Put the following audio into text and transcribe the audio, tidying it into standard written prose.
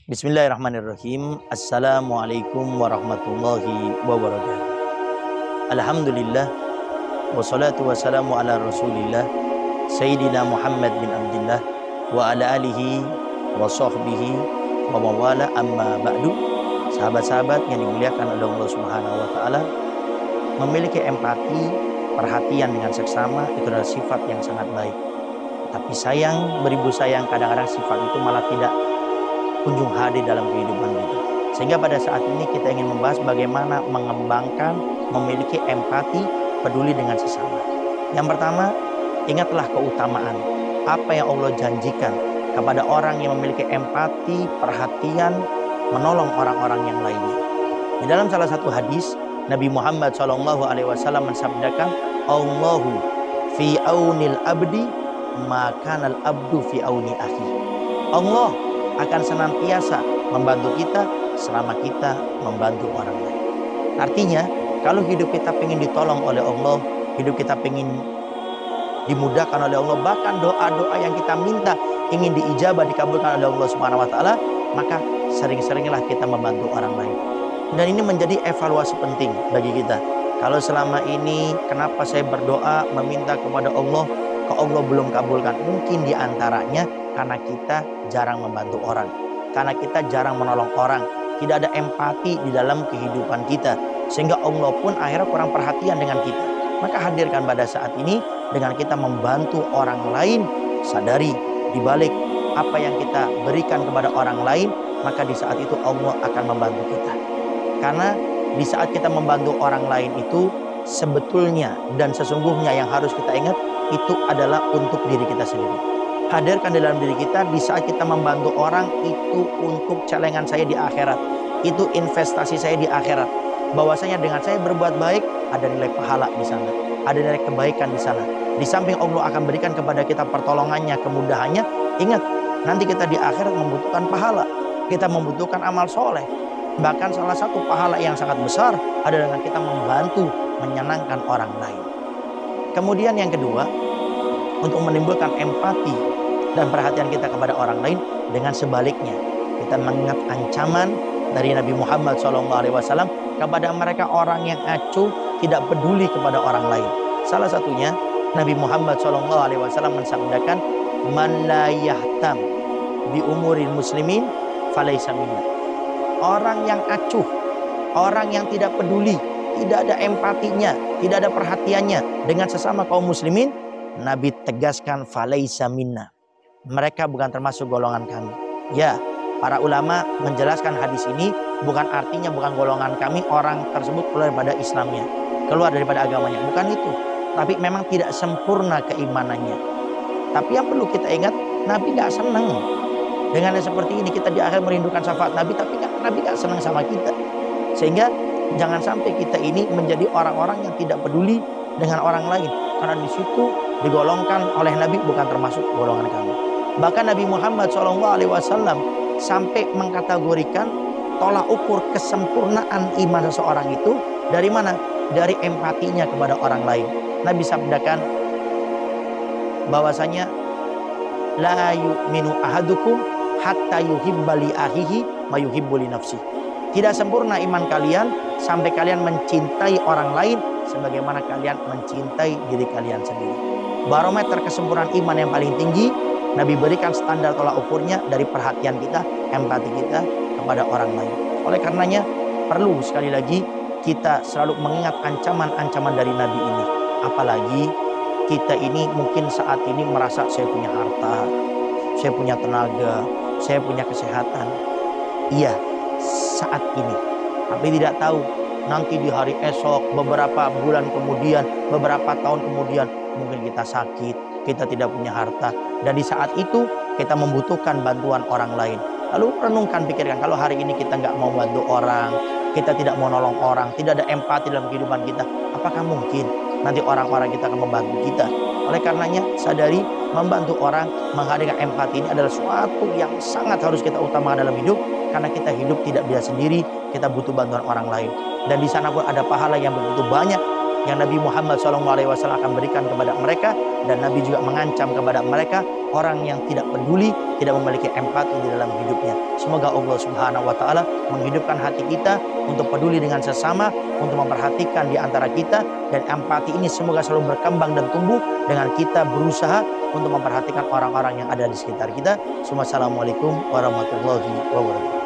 Bismillahirrahmanirrahim. Assalamualaikum warahmatullahi wabarakatuh. Alhamdulillah. Wassalatu wassalamu ala rasulillah Sayyidina Muhammad bin Abdullah wa ala alihi wa sahbihi wa mawala amma ba'du. Sahabat-sahabat yang dimuliakan oleh Allah Subhanahu wa taala, memiliki empati, perhatian dengan seksama itu adalah sifat yang sangat baik. Tapi sayang, beribu sayang, kadang-kadang sifat itu malah tidak kunjung hadir dalam kehidupan kita. Sehingga pada saat ini kita ingin membahas bagaimana mengembangkan, memiliki empati, peduli dengan sesama. Yang pertama, ingatlah keutamaan apa yang Allah janjikan kepada orang yang memiliki empati, perhatian, menolong orang-orang yang lainnya. Di dalam salah satu hadis, Nabi Muhammad SAW mensabdakan, Allahu fi aunil abdi makanal abdu fi auni akhi. Allah akan senantiasa membantu kita selama kita membantu orang lain. Artinya, kalau hidup kita ingin ditolong oleh Allah, hidup kita ingin dimudahkan oleh Allah, bahkan doa-doa yang kita minta ingin diijabah, dikabulkan oleh Allah Subhanahu wa taala, maka sering-seringlah kita membantu orang lain. Dan ini menjadi evaluasi penting bagi kita. Kalau selama ini kenapa saya berdoa meminta kepada Allah, kok Allah belum kabulkan? Mungkin diantaranya karena kita jarang membantu orang, karena kita jarang menolong orang, tidak ada empati di dalam kehidupan kita, sehingga Allah pun akhirnya kurang perhatian dengan kita. Maka hadirkan pada saat ini dengan kita membantu orang lain, sadari di balik apa yang kita berikan kepada orang lain, maka di saat itu Allah akan membantu kita. Karena di saat kita membantu orang lain itu sebetulnya dan sesungguhnya yang harus kita ingat itu adalah untuk diri kita sendiri. Hadirkan di dalam diri kita di saat kita membantu orang itu untuk celengan saya di akhirat. Itu investasi saya di akhirat. Bahwasanya dengan saya berbuat baik ada nilai pahala di sana. Ada nilai kebaikan di sana. Di samping Allah akan berikan kepada kita pertolongannya, kemudahannya. Ingat, nanti kita di akhirat membutuhkan pahala. Kita membutuhkan amal soleh. Bahkan salah satu pahala yang sangat besar adalah dengan kita membantu menyenangkan orang lain. Kemudian yang kedua, untuk menimbulkan empati dan perhatian kita kepada orang lain, dengan sebaliknya kita mengingat ancaman dari Nabi Muhammad SAW kepada mereka orang yang acuh, tidak peduli kepada orang lain. Salah satunya Nabi Muhammad SAW mensabdakan, man la yahtam bi umuril muslimin falaysa minna. Orang yang acuh, orang yang tidak peduli, tidak ada empatinya, tidak ada perhatiannya dengan sesama kaum muslimin, Nabi tegaskan falaysa minna. Mereka bukan termasuk golongan kami. Ya, para ulama menjelaskan hadis ini bukan artinya bukan golongan kami, orang tersebut keluar daripada Islamnya, keluar daripada agamanya. Bukan itu. Tapi memang tidak sempurna keimanannya. Tapi yang perlu kita ingat, Nabi gak senang dengan yang seperti ini. Kita di akhir merindukan syafaat Nabi, tapi Nabi gak senang sama kita. Sehingga jangan sampai kita ini menjadi orang-orang yang tidak peduli dengan orang lain. Karena di situ digolongkan oleh Nabi bukan termasuk golongan kami. Bahkan Nabi Muhammad SAW sampai mengkategorikan tolak ukur kesempurnaan iman seseorang itu dari mana? Dari empatinya kepada orang lain. Nabi sabdakan bahwasanya la yu'minu ahadukum hatta yuhibba li akhihi ma yuhibbu li nafsihi. Tidak sempurna iman kalian sampai kalian mencintai orang lain sebagaimana kalian mencintai diri kalian sendiri. Barometer kesempurnaan iman yang paling tinggi, Nabi berikan standar tolak ukurnya dari perhatian kita, empati kita kepada orang lain. Oleh karenanya perlu sekali lagi kita selalu mengingat ancaman-ancaman dari Nabi ini. Apalagi kita ini mungkin saat ini merasa saya punya harta, saya punya tenaga, saya punya kesehatan. Iya, saat ini. Tapi tidak tahu nanti di hari esok, beberapa bulan kemudian, beberapa tahun kemudian, mungkin kita sakit, kita tidak punya harta. Dan di saat itu kita membutuhkan bantuan orang lain. Lalu renungkan, pikirkan, kalau hari ini kita nggak mau bantu orang, kita tidak mau nolong orang, tidak ada empati dalam kehidupan kita, apakah mungkin nanti orang-orang kita akan membantu kita? Oleh karenanya sadari, membantu orang, menghadirkan empati ini adalah suatu yang sangat harus kita utamakan dalam hidup. Karena kita hidup tidak bisa sendiri, kita butuh bantuan orang lain. Dan di sana pun ada pahala yang begitu banyak. yang Nabi Muhammad SAW akan berikan kepada mereka. Dan Nabi juga mengancam kepada mereka orang yang tidak peduli, tidak memiliki empati di dalam hidupnya. Semoga Allah Subhanahu wa Ta'ala menghidupkan hati kita untuk peduli dengan sesama, untuk memperhatikan di antara kita, dan empati ini semoga selalu berkembang dan tumbuh dengan kita berusaha untuk memperhatikan orang-orang yang ada di sekitar kita. Assalamualaikum warahmatullahi wabarakatuh.